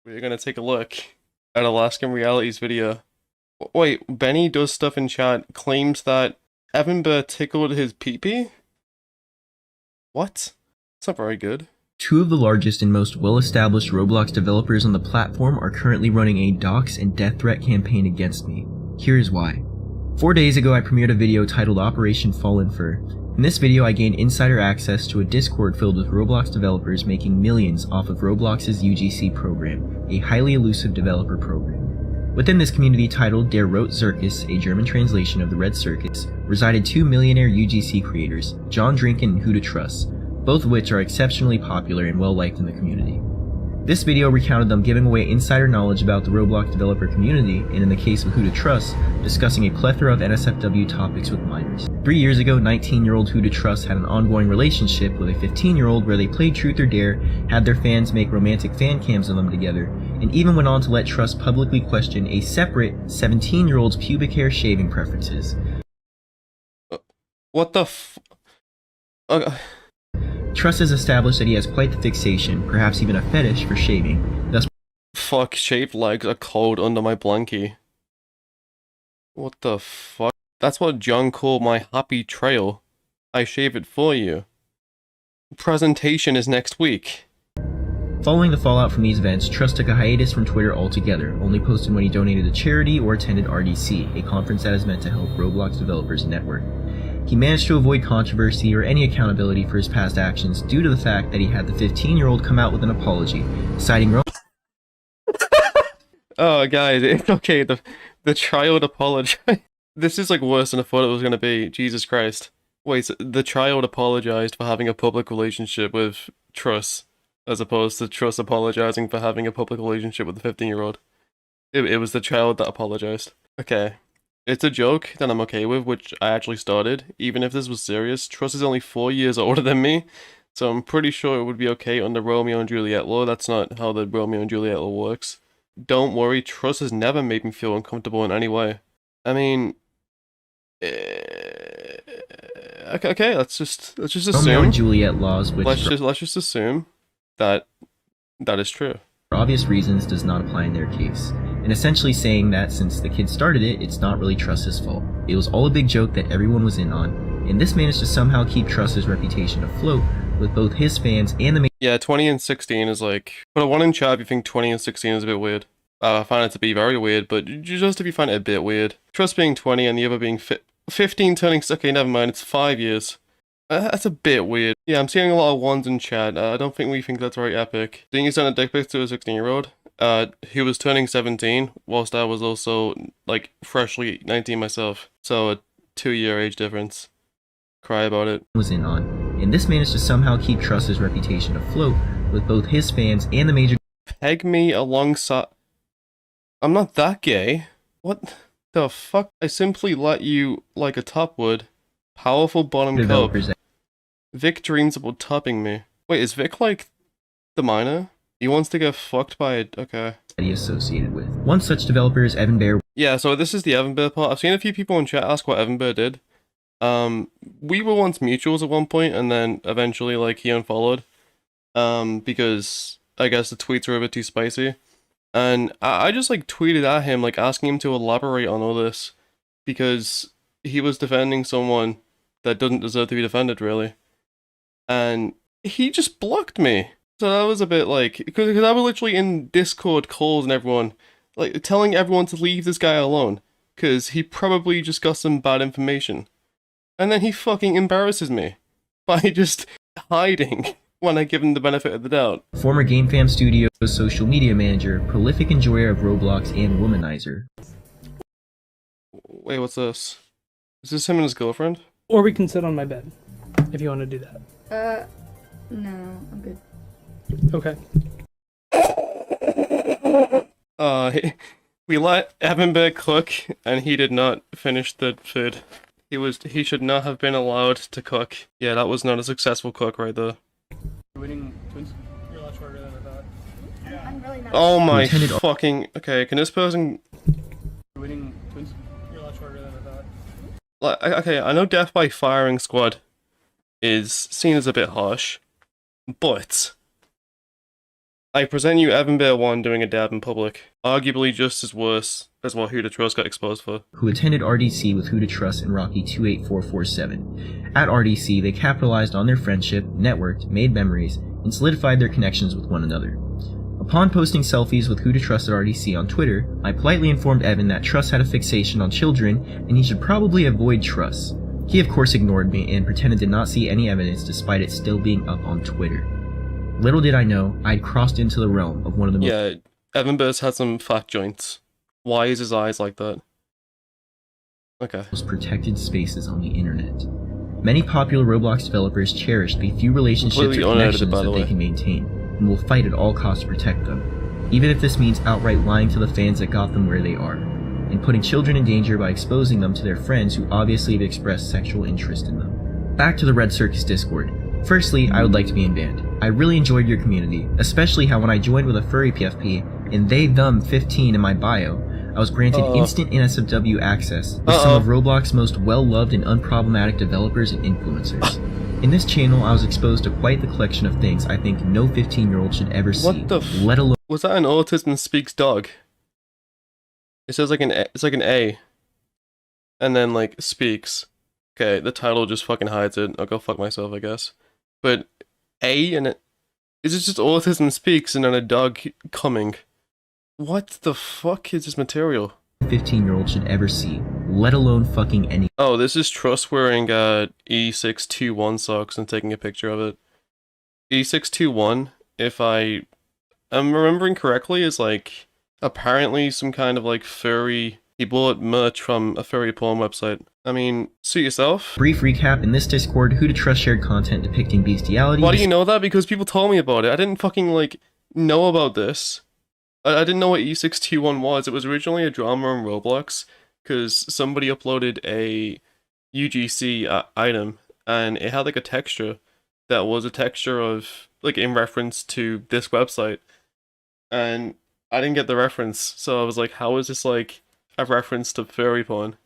We're gonna take a look at Alaskan Reality's video. Wait, Benny does stuff in chat, claims that EvanBear tickled his pee-pee? What? It's not very good. Two of the largest and most well-established Roblox developers on the platform are currently running a dox and death threat campaign against me. Here's why. 4 days ago I premiered a video titled Operation Fallen Fur. In this video I gained insider access to a Discord filled with Roblox developers making millions off of Roblox's UGC program, a highly elusive developer program. Within this community titled Der Rote Circus, a German translation of the Red Circus, resided two millionaire UGC creators, John Drinken and WhoToTrus, both of which are exceptionally popular and well-liked in the community. This video recounted them giving away insider knowledge about the Roblox developer community, and in the case of WhoToTrus, discussing a plethora of NSFW topics with minors. 3 years ago, 19-year-old WhoToTrus had an ongoing relationship with a 15-year-old where they played Truth or Dare, had their fans make romantic fan cams of them together, and even went on to let Trust publicly question a separate 17-year-old's pubic hair shaving preferences. What the f- Trust has established that he has quite the fixation, perhaps even a fetish, for shaving, thus Fuck, shaved legs are cold under my blankie. What the fuck? That's what John called my happy trail. I shave it for you. Presentation is next week. Following the fallout from these events, Trust took a hiatus from Twitter altogether, only posting when he donated to charity or attended RDC, a conference that is meant to help Roblox developers network. He managed to avoid controversy or any accountability for his past actions due to the fact that he had the 15-year-old come out with an apology, citing Oh, guys, it's okay. The child apologized. This is like worse than I thought it was gonna be. Jesus Christ. Wait, so the child apologized for having a public relationship with Truss, as opposed to Truss apologizing for having a public relationship with the 15-year-old. It was the child that apologized. Okay. It's a joke that I'm okay with, which I actually started. Even if this was serious, Truss is only 4 years older than me, so I'm pretty sure it would be okay under Romeo and Juliet law. That's not how the Romeo and Juliet law works. Don't worry, Truss has never made me feel uncomfortable in any way. I mean, okay, let's just assume. Romeo and Juliet laws, which let's just assume that is true. for obvious reasons does not apply in their case, and essentially saying that since the kid started it, it's not really Truss's fault. It was all a big joke that everyone was in on, and this managed to somehow keep Truss's reputation afloat with both his fans and the Yeah, 20 and 16 is like... Put a 1 in chat if you think 20 and 16 is a bit weird. I find it to be very weird, but just if you find it a bit weird. Truss being 20 and the other being 15 turning... Okay, never mind, it's 5 years. That's a bit weird. Yeah, I'm seeing a lot of 1s in chat. I don't think we think that's very epic. Seeing you send a dick pic to a 16-year-old, who was turning 17, whilst I was also, like, freshly 19 myself. So a 2-year age difference. Cry about it. was in on, and this managed to somehow keep Truss's reputation afloat with both his fans and the major Peg me alongside... I'm not that gay. What the fuck? I simply let you like a top would. Powerful bottom cup. developers Vic dreams about topping me. Wait, is Vic like the minor? He wants to get fucked by it. Okay. that he associated with. One such developer is EvanBear1. Yeah, so this is the EvanBear part. I've seen a few people in chat ask what EvanBear did. We were once mutuals at one point, and then eventually, like, he unfollowed. Because I guess the tweets were a bit too spicy. And I just, like, tweeted at him, like, asking him to elaborate on all this. Because he was defending someone that doesn't deserve to be defended, really. And he just blocked me. So that was a bit, like, because I was literally in Discord calls and everyone, like, telling everyone to leave this guy alone. Because he probably just got some bad information. And then he fucking embarrasses me by just hiding when I give him the benefit of the doubt. Former GameFam Studios social media manager, prolific enjoyer of Roblox, and womanizer. Wait, what's this? Is this him and his girlfriend? Or we can sit on my bed, if you want to do that. No, I'm good. Okay. We let EvanBear cook, and he did not finish the food. He should not have been allowed to cook. Yeah, that was not a successful cook right there. Winning twins. You're a lot shorter than I thought. Yeah. I'm really not. Oh my Lieutenant- fucking... Okay, can this person... Winning twins. You're a lot shorter than I thought. Like, okay, I know death by firing squad is seen as a bit harsh, but I present you EvanBear1 doing a dab in public, arguably just as worse as what WhoToTrus got exposed for. Who attended RDC with WhoToTrus and Rocky28447. At RDC, they capitalized on their friendship, networked, made memories, and solidified their connections with one another. Upon posting selfies with WhoToTrus at RDC on Twitter, I politely informed Evan that Truss had a fixation on children and he should probably avoid Truss. He of course ignored me and pretended to not see any evidence despite it still being up on Twitter. Little did I know, I'd crossed into the realm of one of the Yeah, EvanBear's had some fat joints. Why is his eyes like that? Okay. most protected spaces on the internet. Many popular Roblox developers cherish the few relationships Completely or unedited, connections by the that they way. can maintain, and will fight at all costs to protect them, even if this means outright lying to the fans that got them where they are, and putting children in danger by exposing them to their friends who obviously have expressed sexual interest in them. Back to the Red Circus Discord. Firstly, I would like to be in band. I really enjoyed your community, especially how when I joined with a furry PFP, and them 15 in my bio, I was granted instant NSFW access with some of Roblox's most well-loved and unproblematic developers and influencers. In this channel, I was exposed to quite the collection of things I think no 15-year-old should ever see, What the let alone was that an Autism Speaks dog? It says like it's like an A. And then like speaks. Okay, the title just fucking hides it. I'll go fuck myself, I guess. But A and is it just Autism Speaks and then a dog coming? What the fuck is this material? 15-year-old should ever see, let alone fucking any. Oh, this is Truss wearing E621 socks and taking a picture of it. E621, if I am remembering correctly, is like apparently some kind of like furry. He bought merch from a furry porn website. I mean, suit yourself. Brief recap, in this Discord, WhoToTrus shared content depicting bestiality. Why do you know that? Because people told me about it. I didn't fucking like know about this. I didn't know what E621 was. It was originally a drama on Roblox because somebody uploaded a UGC item and it had like a texture that was a texture of like in reference to this website, and I didn't get the reference, so I was like, how is this like a reference to furry porn?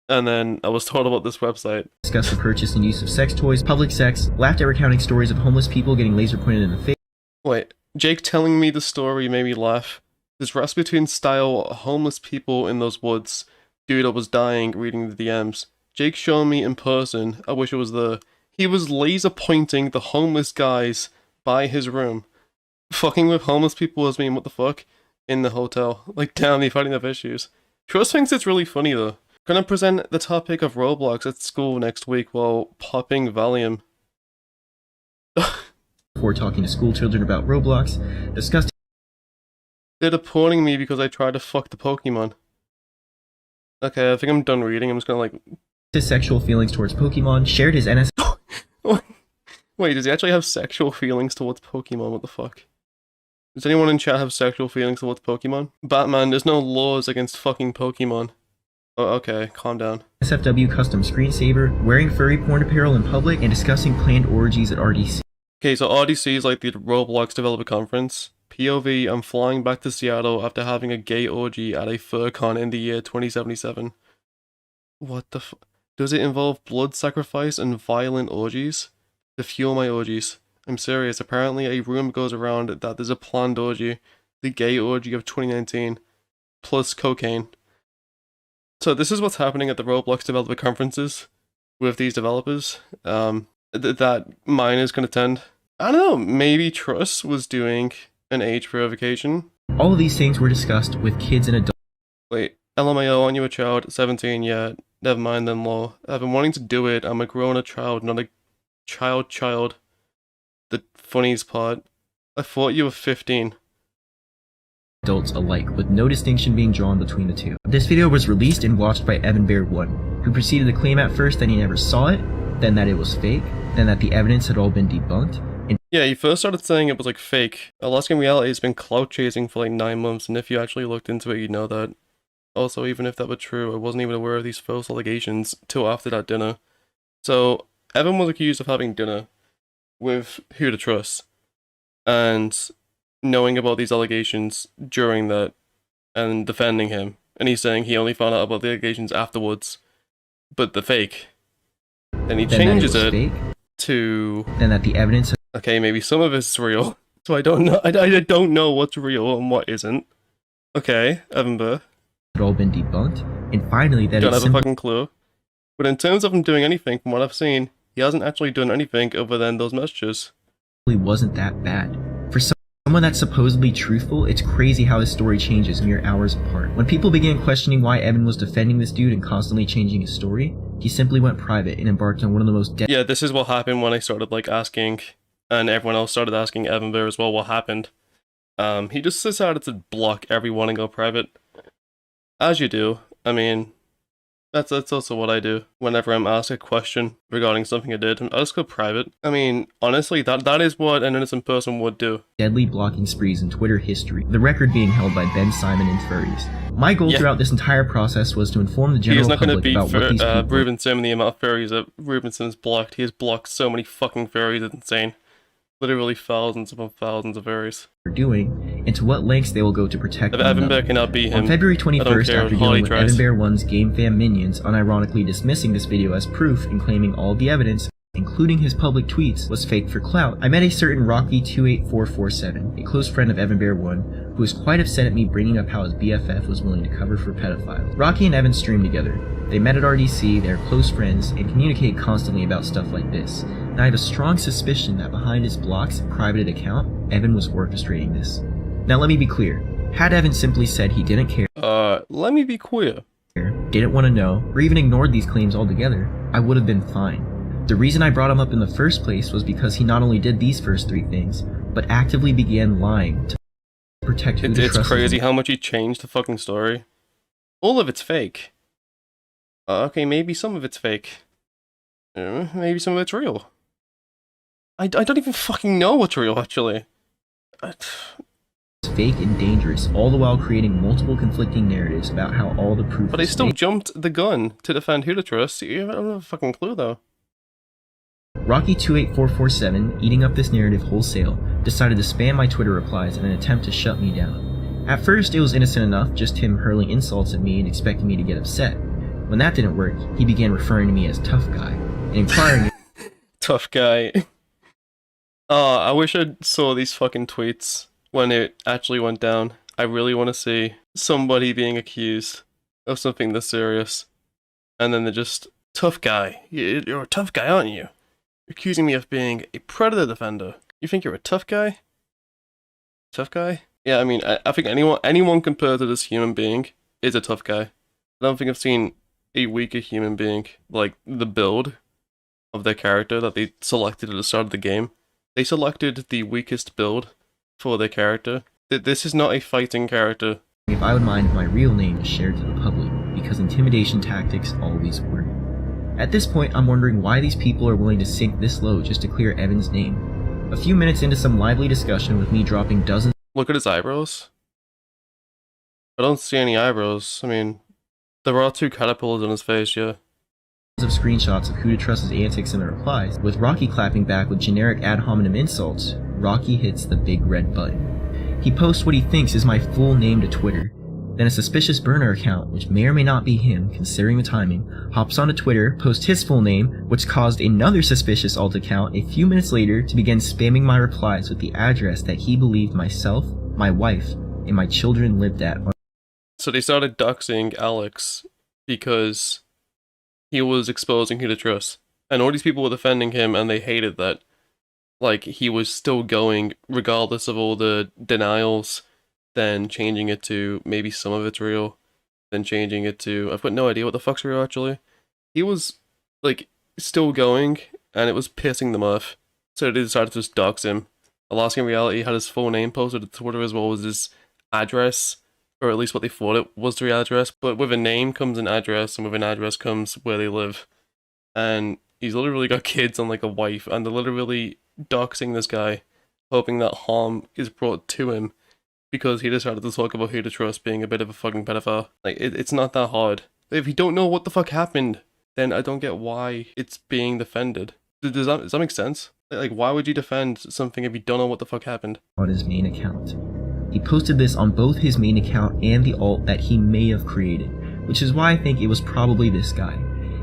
And then I was told about this website. Discussed the purchase and use of sex toys, public sex, laughed at recounting stories of homeless people getting laser pointed in the face. Wait, Jake telling me the story made me laugh. This Rasputin style homeless people in those woods. Dude, I was dying reading the DMs. Jake showed me in person. I wish it was there. He was laser pointing the homeless guys by his room. Fucking with homeless people was mean, what the fuck? In the hotel. Like, damn, they fighting their issues. Trust thinks it's really funny though. Gonna present the topic of Roblox at school next week while popping Valium. Before talking to school children about Roblox, discussed They're deporting me because I tried to fuck the Pokemon. Okay, I think I'm done reading. I'm just gonna like... his sexual feelings towards Pokemon, shared his NS. Wait, does he actually have sexual feelings towards Pokemon? What the fuck? Does anyone in chat have sexual feelings towards Pokemon? Batman, there's no laws against fucking Pokemon. Oh, okay, calm down. SFW custom screensaver, wearing furry porn apparel in public, and discussing planned orgies at RDC. Okay, so RDC is like the Roblox developer conference. POV, I'm flying back to Seattle after having a gay orgy at a FurCon in the year 2077. What the does it involve blood sacrifice and violent orgies? To fuel my orgies. I'm serious, apparently a rumor goes around that there's a planned orgy. The gay orgy of 2019. Plus cocaine. So this is what's happening at the Roblox developer conferences with these developers. That mine is going to attend. I don't know, maybe Truss was doing an age verification. All of these things were discussed with kids and adults. Wait, LMAO, aren't you a child? 17, yeah. Never mind then, lol. I've been wanting to do it. I'm a grown-up child, not a child. The funniest part. I thought you were 15. Adults alike, with no distinction being drawn between the two. This video was released and watched by EvanBear1, who proceeded to claim at first that he never saw it, then that it was fake, then that the evidence had all been debunked, and Yeah, he first started saying it was like fake. Alaskan Reality has been clout chasing for like 9 months, and if you actually looked into it, you'd know that. Also, even if that were true, I wasn't even aware of these false allegations till after that dinner. So, Evan was accused of having dinner with WhoToTrus, and knowing about these allegations during that, and defending him. And he's saying he only found out about the allegations afterwards, but they're fake. Then he changes it fake, to... then that the evidence Okay, maybe some of it's real. So I don't know. I don't know what's real and what isn't. Okay, EvanBear. Had all been debunked, and finally that Don't it have a simply fucking clue. But in terms of him doing anything, from what I've seen, he hasn't actually done anything other than those messages. wasn't that bad. For someone that's supposedly truthful, it's crazy how his story changes mere hours apart. When people began questioning why Evan was defending this dude and constantly changing his story, he simply went private and embarked on one of the most Yeah, this is what happened when I started like asking, and everyone else started asking EvanBear as well what happened. He just decided to block everyone and go private. As you do. I mean, that's also what I do. Whenever I'm asked a question regarding something I did, I just go private. I mean, honestly, that is what an innocent person would do. deadly blocking sprees in Twitter history, the record being held by Ben Simon and Furries. My goal throughout this entire process was to inform the general public about what these people Rubenson and the amount of furries that Rubenson's blocked. He has blocked so many fucking furries, it's insane. Literally thousands upon thousands of furries. are doing, and to what lengths they will go to protect If one EvanBear another. cannot be him, On February I don't 21st, care after how he dealing with tries. EvanBear1's game fam minions unironically dismissing this video as proof and claiming all the evidence, including his public tweets, was fake for clout, I met a certain Rocky28447, a close friend of EvanBear1, who was quite upset at me bringing up how his BFF was willing to cover for pedophiles. Rocky and Evan stream together. They met at RDC, they are close friends, and communicate constantly about stuff like this. And I have a strong suspicion that behind his blocked, privated account, Evan was orchestrating this. Now let me be clear. Had Evan simply said he didn't care, let me be clear. didn't want to know, or even ignored these claims altogether, I would have been fine. The reason I brought him up in the first place was because he not only did these first three things, but actively began lying to protect who to It's trust. crazy how much he changed the fucking story. All of it's fake. Okay, maybe some of it's fake. Maybe some of it's real. I don't even fucking know what's real, actually. Fake and dangerous, all the while creating multiple conflicting narratives about how all the proof But I is still fake. jumped the gun to defend WhoToTrus. I don't have a fucking clue, though. Rocky28447, eating up this narrative wholesale, decided to spam my Twitter replies in an attempt to shut me down. At first, it was innocent enough, just him hurling insults at me and expecting me to get upset. When that didn't work, he began referring to me as tough guy, and inquiring Tough guy. Oh, I wish I saw these fucking tweets when it actually went down. I really want to see somebody being accused of something this serious. And then they're just, tough guy. You're a tough guy, aren't you? You're accusing me of being a predator defender. You think you're a tough guy? Tough guy? Yeah, I mean, I think anyone compared to this human being is a tough guy. I don't think I've seen a weaker human being. Like, the build of their character that they selected at the start of the game. They selected the weakest build for their character. This is not a fighting character. if I would mind if my real name was shared to the public, because intimidation tactics always work. At this point, I'm wondering why these people are willing to sink this low just to clear Evan's name. A few minutes into some lively discussion with me dropping dozens Look at his eyebrows. I don't see any eyebrows. I mean, there are two caterpillars on his face, yeah. of screenshots of WhoToTrus's antics in the replies, with Rocky clapping back with generic ad hominem insults, Rocky hits the big red button. He posts what he thinks is my full name to Twitter. Then a suspicious burner account, which may or may not be him, considering the timing, hops onto Twitter, posts his full name, which caused another suspicious alt account a few minutes later to begin spamming my replies with the address that he believed myself, my wife, and my children lived at. So they started doxing Alex because he was exposing WhoToTrus. And all these people were defending him and they hated that. Like, he was still going regardless of all the denials, then changing it to maybe some of it's real, then changing it to, I've got no idea what the fuck's real actually. He was, like, still going, and it was pissing them off. So they decided to just dox him. Alaskan Reality had his full name posted to Twitter as well as his address, or at least what they thought it was the address. But with a name comes an address, and with an address comes where they live. And he's literally got kids and like a wife, and they're literally doxing this guy, hoping that harm is brought to him, because he decided to talk about WhoToTrus being a bit of a fucking pedophile. Like, it's not that hard. If you don't know what the fuck happened, then I don't get why it's being defended. Does that make sense? Like, why would you defend something if you don't know what the fuck happened? On his main account. He posted this on both his main account and the alt that he may have created, which is why I think it was probably this guy.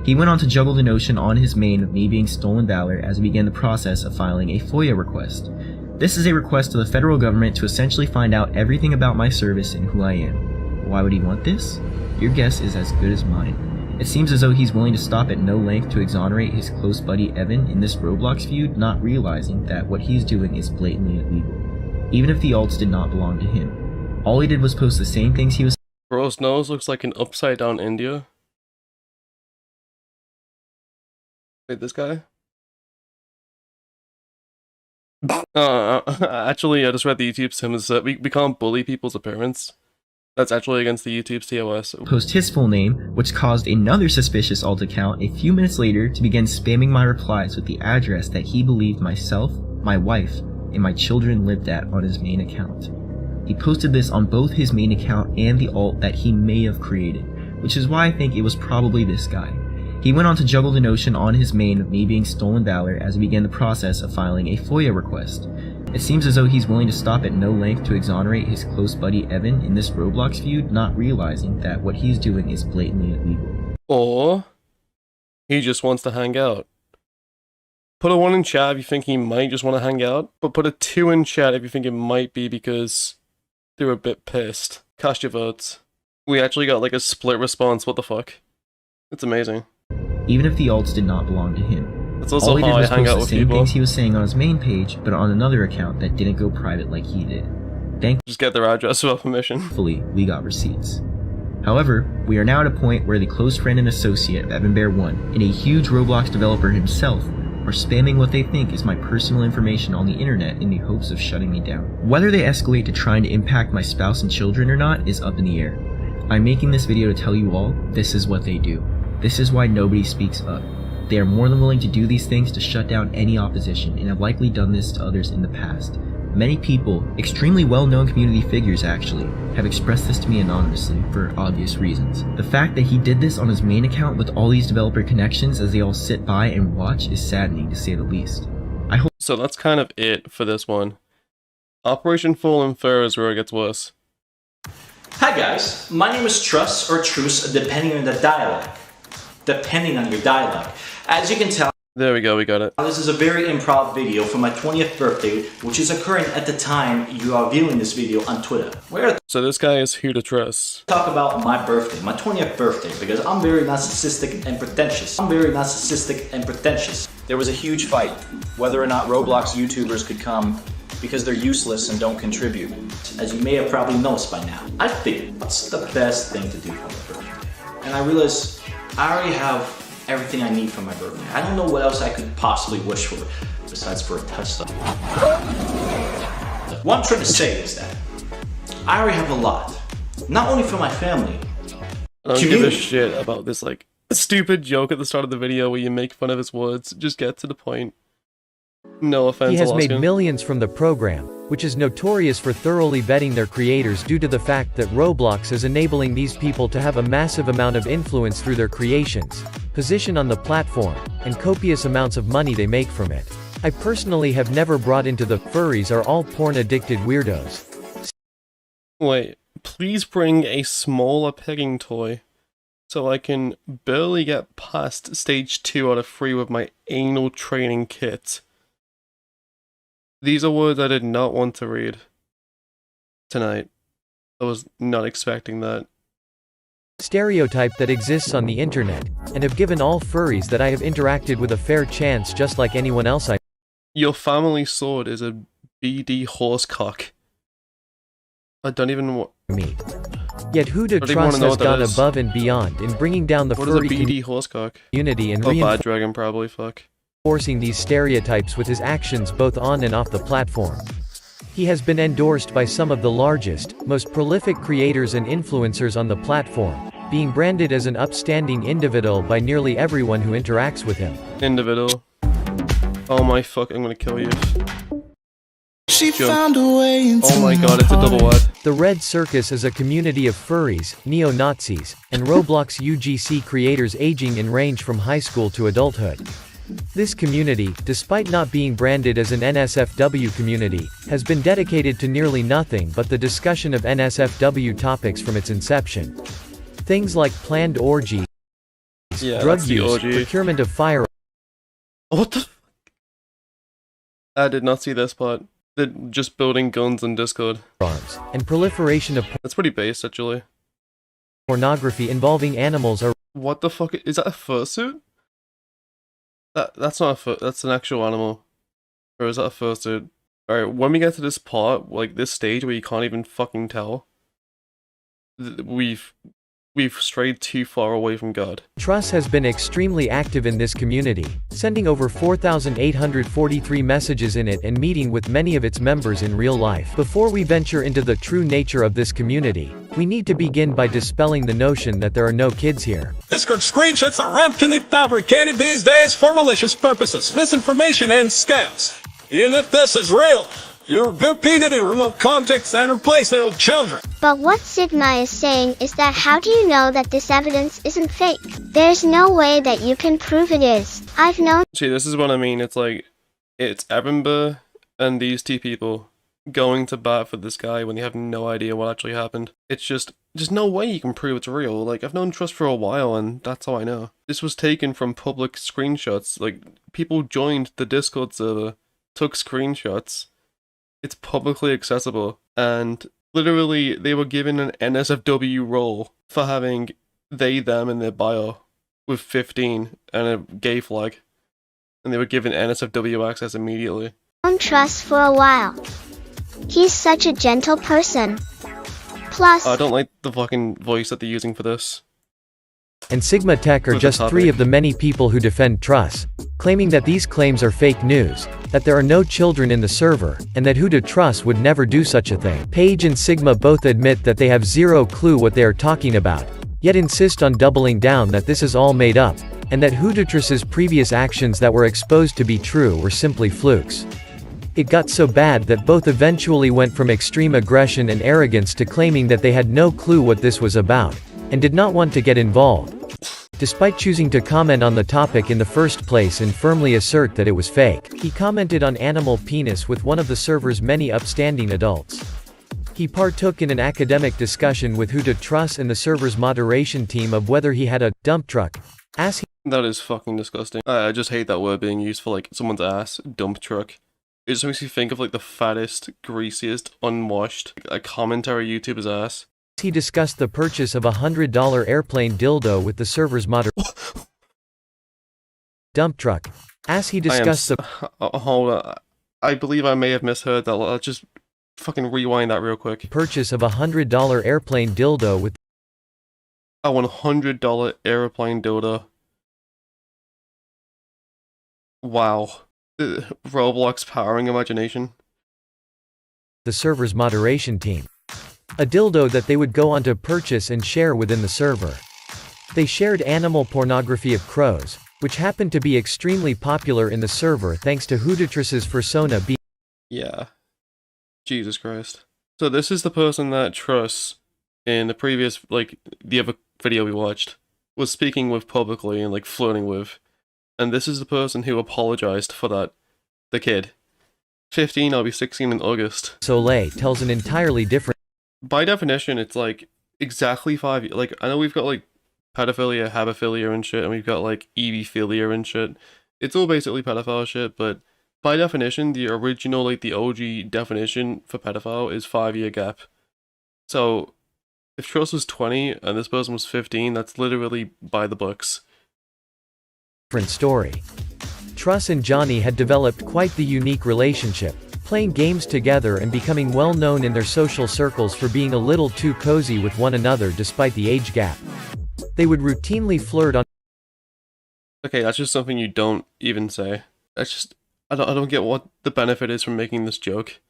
He went on to juggle the notion on his main of me being stolen valor as he began the process of filing a FOIA request. This is a request to the federal government to essentially find out everything about my service and who I am. Why would he want this? Your guess is as good as mine. It seems as though he's willing to stop at no length to exonerate his close buddy Evan in this Roblox feud, not realizing that what he's doing is blatantly illegal, even if the alts did not belong to him. All he did was post the same things he was Bro's nose looks like an upside down India. Wait, this guy? Actually, I just read the YouTube's Tim is that we can't bully people's appearance. That's actually against the YouTube's TOS. post his full name, which caused another suspicious alt account a few minutes later to begin spamming my replies with the address that he believed myself, my wife, and my children lived at on his main account. He posted this on both his main account and the alt that he may have created, which is why I think it was probably this guy. He went on to juggle the notion on his main of me being stolen valor as he began the process of filing a FOIA request. It seems as though he's willing to stop at no length to exonerate his close buddy Evan in this Roblox feud, not realizing that what he's doing is blatantly illegal. Or he just wants to hang out. Put a 1 in chat if you think he might just want to hang out, but put a 2 in chat if you think it might be because they're a bit pissed. Cast your votes. We actually got like a split response, what the fuck? It's amazing. Even if the alts did not belong to him. That's also All he did how I was hang post out the with same people. things he was saying on his main page, but on another account that didn't go private like he did. Just get their address without permission. Thankfully, we got receipts. However, we are now at a point where the close friend and associate of EvanBear1 and a huge Roblox developer himself are spamming what they think is my personal information on the internet in the hopes of shutting me down. Whether they escalate to trying to impact my spouse and children or not is up in the air. I'm making this video to tell you all, this is what they do. This is why nobody speaks up. They are more than willing to do these things to shut down any opposition and have likely done this to others in the past. Many people, extremely well-known community figures actually, have expressed this to me anonymously for obvious reasons. The fact that he did this on his main account with all these developer connections as they all sit by and watch is saddening to say the least. I hope So that's kind of it for this one. Operation Full and Fair is where it gets worse. Hi guys, my name is Trus or Truce depending on the dialect. Depending on your dialect. As you can tell, There we go, we got it. this is a very improv video for my 20th birthday, which is occurring at the time you are viewing this video on Twitter. Where I So this guy is WhoToTrus. talk about my birthday, my 20th birthday, because I'm very narcissistic and pretentious. There was a huge fight whether or not Roblox YouTubers could come because they're useless and don't contribute. As you may have probably noticed by now, I figured what's the best thing to do for my birthday? And I realized I already have everything I need for my birthday. I don't know what else I could possibly wish for besides for a touchstone. What I'm trying to say is that I already have a lot. Not only for my family. I don't give a shit about this like stupid joke at the start of the video where you make fun of his words. Just get to the point. No offense, He has made Alaskan. millions from the program, which is notorious for thoroughly vetting their creators due to the fact that Roblox is enabling these people to have a massive amount of influence through their creations, position on the platform, and copious amounts of money they make from it. I personally have never brought into the furries are all porn-addicted weirdos. Wait, please bring a smaller pegging toy so I can barely get past stage 2 out of 3 with my anal training kit. These are words I did not want to read tonight. I was not expecting that. Stereotype that exists on the internet, and have given all furries that I have interacted with a fair chance just like anyone else I Your family sword is a BD horsecock. I don't even want. meet. Yet I don't even wanna WhoToTrus know has what that gone is. above and beyond in bringing down the What is a furry BD horsecock? community and Oh, bad dragon, probably. Fuck. reinforcing these stereotypes with his actions both on and off the platform. He has been endorsed by some of the largest, most prolific creators and influencers on the platform, being branded as an upstanding individual by nearly everyone who interacts with him. Individual. Oh my fuck, I'm gonna kill you. She Joke. found a way into Oh my god, it's a double wide. The Red Circus is a community of furries, neo-Nazis, and Roblox UGC creators aging in range from high school to adulthood. This community, despite not being branded as an NSFW community, has been dedicated to nearly nothing but the discussion of NSFW topics from its inception. Things like planned orgies, Yeah, drug that's the use, orgy. procurement of firearms, What the fuck? I did not see this part. They're just building guns in Discord. Arms, and proliferation of That's pretty base, actually. pornography involving animals are What the fuck? Is that a fursuit? That's not a fur. That's an actual animal. Or is that a fursuit? Alright, when we get to this part, like this stage where you can't even fucking tell, we've strayed too far away from God. Trus has been extremely active in this community, sending over 4,843 messages in it and meeting with many of its members in real life. Before we venture into the true nature of this community, we need to begin by dispelling the notion that there are no kids here. Discord screenshots are rampantly fabricated these days for malicious purposes, misinformation, and scams. Even if this is real, you're repeated in remote context and replace it with children. But what Sigma is saying is that how do you know that this evidence isn't fake? There's no way that you can prove it is. I've known. See, this is what I mean. It's like, it's EvanBear and these two people going to bat for this guy when they have no idea what actually happened. It's just, there's no way you can prove it's real. Like, I've known Trust for a while and that's how I know. This was taken from public screenshots. Like, people joined the Discord server, took screenshots. It's publicly accessible, and literally they were given an NSFW role for having they, them in their bio with 15 and a gay flag, and they were given NSFW access immediately. Known Trust for a while. He's such a gentle person. Plus, I don't like the fucking voice that they're using for this. And Sigma Tech are just 3 of the many people who defend Trus, claiming that these claims are fake news, that there are no children in the server, and that WhoToTrus would never do such a thing. Paige and Sigma both admit that they have zero clue what they are talking about, yet insist on doubling down that this is all made up, and that WhoToTrus's previous actions that were exposed to be true were simply flukes. It got so bad that both eventually went from extreme aggression and arrogance to claiming that they had no clue what this was about, and did not want to get involved, despite choosing to comment on the topic in the first place and firmly assert that it was fake. He commented on animal penis with one of the server's many upstanding adults. He partook in an academic discussion with WhoToTrus and the server's moderation team of whether he had a dump truck, as he— That is fucking disgusting. I just hate that word being used for like someone's ass, dump truck. It just makes you think of like the fattest, greasiest, unwashed, a commentary YouTuber's ass. He discussed the purchase of a $100 airplane dildo with the server's dump truck. As he discussed the hold on. I believe I may have misheard that. Let's just fucking rewind that real quick. Purchase of a $100 airplane dildo with a $100 airplane dildo. Wow. Roblox powering imagination. The server's moderation team. A dildo that they would go on to purchase and share within the server. They shared animal pornography of crows, which happened to be extremely popular in the server thanks to WhoToTrus's persona being— Yeah. Jesus Christ. So this is the person that Trus, in the previous, like, the other video we watched, was speaking with publicly and, like, flirting with. And this is the person who apologized for that. The kid. 15, I'll be 16 in August. Soleil tells an entirely different— By definition, it's like exactly 5 years. Like, I know we've got like pedophilia, habophilia and shit, and we've got like ebiphilia and shit. It's all basically pedophile shit, but by definition, the original, like the OG definition for pedophile is 5-year gap. So, if Trust was 20 and this person was 15, that's literally by the books. Different story. Trus and Johnny had developed quite the unique relationship, playing games together and becoming well known in their social circles for being a little too cozy with one another despite the age gap. They would routinely flirt on— Okay, that's just something you don't even say. That's just, I don't get what the benefit is from making this joke.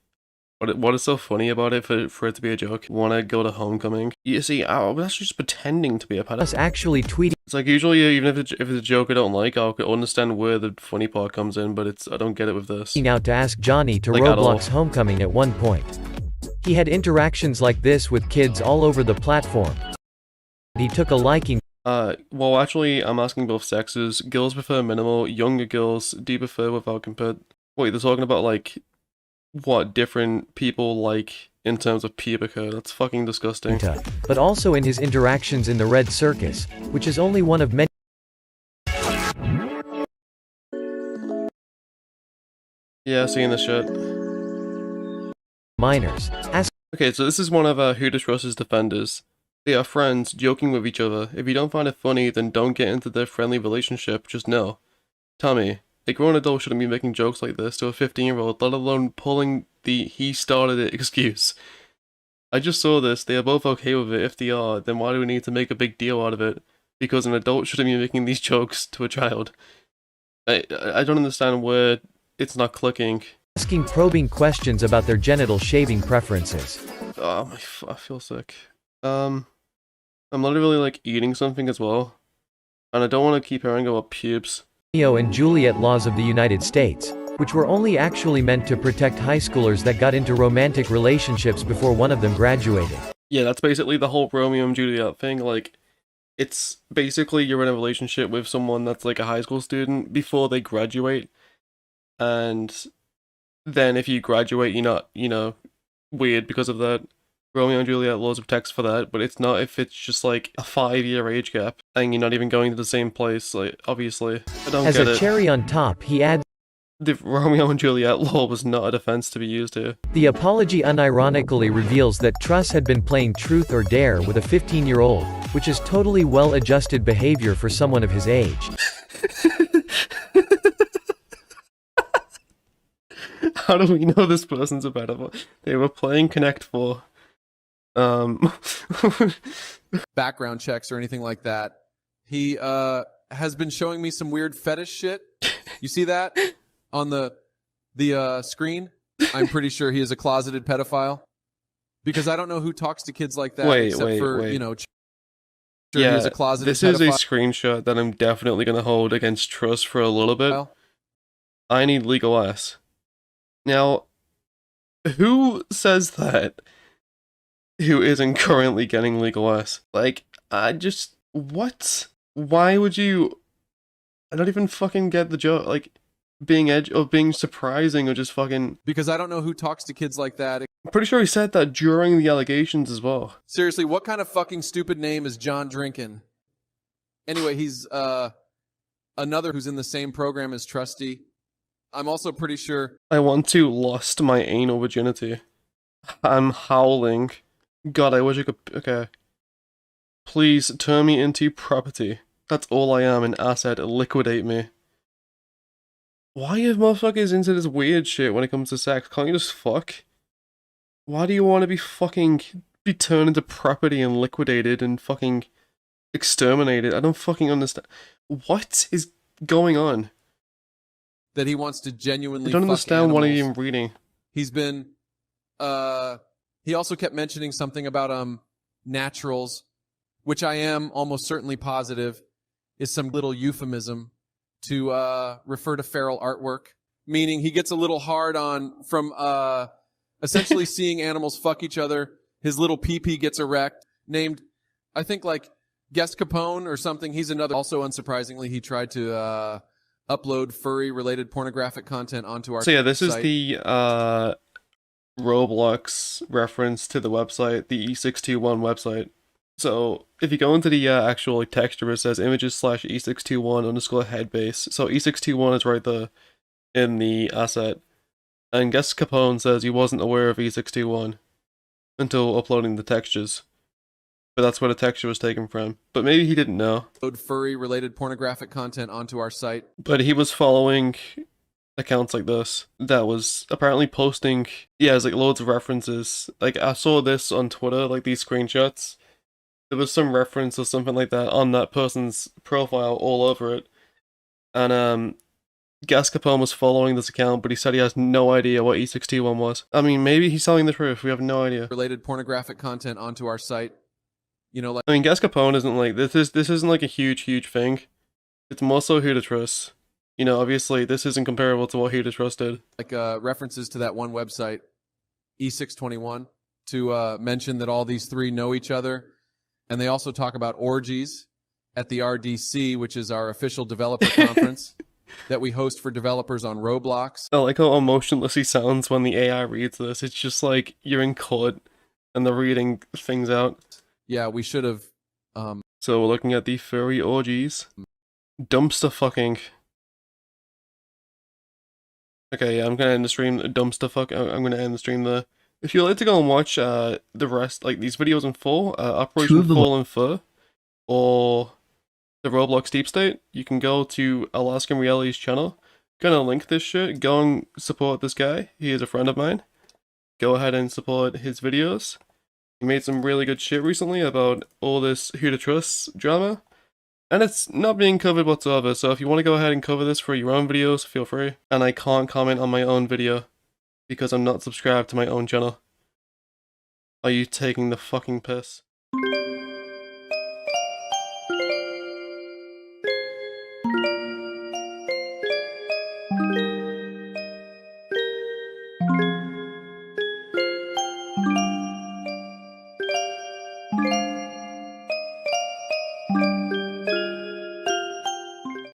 What is so funny about it for it to be a joke? Wanna go to homecoming? You see, I was actually just pretending to be a pedophile. Us actually tweeting— It's like usually, even if it's a joke I don't like, I'll understand where the funny part comes in, but I don't get it with this. out to ask Johnny to Like, Roblox homecoming at one point. He had interactions like this with kids all over the platform. He took a liking— well actually, I'm asking both sexes. Girls prefer minimal, younger girls do prefer without compared. Wait, they're talking about like, what different people like in terms of pubic hair. That's fucking disgusting. But also in his interactions in the Red Circus, which is only one of many— Yeah, seeing this shit. minors, asking Okay, so this is one of WhoToTrus's defenders. They are friends, joking with each other. If you don't find it funny, then don't get into their friendly relationship, just know. Tommy, a grown adult shouldn't be making jokes like this to a 15-year-old, let alone pulling the he started it excuse. I just saw this, they are both okay with it. If they are, then why do we need to make a big deal out of it? Because an adult shouldn't be making these jokes to a child. I don't understand where it's not clicking. probing questions about their genital shaving preferences. Oh, I feel sick. I'm literally like eating something as well. And I don't want to keep hearing about pubes. Romeo and Juliet laws of the United States, which were only actually meant to protect high schoolers that got into romantic relationships before one of them graduated. Yeah, that's basically the whole Romeo and Juliet thing. Like, it's basically you're in a relationship with someone that's like a high school student before they graduate. And then if you graduate, you're not, you know, weird because of that. Romeo and Juliet laws of text for that, but it's not if it's just like a 5-year age gap and you're not even going to the same place, like, obviously. I don't As get a it. cherry on top, he adds, The Romeo and Juliet law was not a defense to be used here. the apology unironically reveals that Truss had been playing Truth or Dare with a 15-year-old, which is totally well-adjusted behavior for someone of his age. How do we know this person's a pedophile? They were playing Connect 4. Background checks or anything like that. He has been showing me some weird fetish shit. You see that on the screen? I'm pretty sure he is a closeted pedophile. Because I don't know who talks to kids like that Wait, except for, you know, sure yeah, he is a closeted this is a pedophile. screenshot that I'm definitely going to hold against Truss for a little bit. I need legal ass. Now, who says that? Who isn't currently getting legal ass? Like, I just... What? Why would you... I don't even fucking get the joke. Like, being edge or being surprising or just fucking... Because I don't know who talks to kids like that. I'm pretty sure he said that during the allegations as well. Seriously, what kind of fucking stupid name is John Drinkin? Anyway, he's another who's in the same program as Trusty. I'm also pretty sure... I want to lost my anal virginity. I'm howling. God, I wish I could... Okay. Please turn me into property. That's all I am, an asset. Liquidate me. Why are motherfuckers into this weird shit when it comes to sex? Can't you just fuck? Why do you want to be turned into property and liquidated and fucking exterminated? I don't fucking understand. What is going on? That he wants to genuinely I don't fuck understand what I'm animals. even reading. He's been, he also kept mentioning something about, naturals, which I am almost certainly positive is some little euphemism to, refer to feral artwork. Meaning he gets a little hard on from, essentially seeing animals fuck each other. His little pee-pee gets erect. Named, I think like, Guess Capone or something. He's another. Also, unsurprisingly, he tried to, upload furry-related pornographic content onto our So yeah, this site. is the Roblox reference to the website, the E621 website. So if you go into the actual texture, it says images/E621_headbase. So E621 is right there in the asset. And Guess Capone says he wasn't aware of E621 until uploading the textures. But that's where the texture was taken from. But maybe he didn't know. Upload furry-related pornographic content onto our site. But he was following accounts like this that was apparently posting, yeah, there's like loads of references. Like I saw this on Twitter, like these screenshots. There was some reference or something like that on that person's profile all over it. And Gas Capone was following this account, but he said he has no idea what E621 was. I mean, maybe he's telling the truth, we have no idea. Related pornographic content onto our site. You know, like I mean, Gas Capone isn't like, this isn't like a huge thing. It's more so WhoToTrus. You know, obviously, this isn't comparable to what WhoToTrus did. like references to that one website, E621, to mention that all these three know each other. And they also talk about orgies at the RDC, which is our official developer conference that we host for developers on Roblox. I like how emotionless he sounds when the AI reads this. It's just like you're in court and they're reading things out. Yeah, we should have... So we're looking at the furry orgies. Dumpster fucking. Okay, yeah, I'm gonna end the stream. Dumpster fuck. I'm gonna end the stream there. If you'd like to go and watch the rest, like these videos in full, Two Operation of the Fallen Fur, or the Roblox Deep State, you can go to Alaskan Reality's channel. Gonna link this shit. Go and support this guy. He is a friend of mine. Go ahead and support his videos. He made some really good shit recently about all this WhoToTrus drama. And it's not being covered whatsoever, so if you want to go ahead and cover this for your own videos, feel free. And I can't comment on my own video, because I'm not subscribed to my own channel. Are you taking the fucking piss?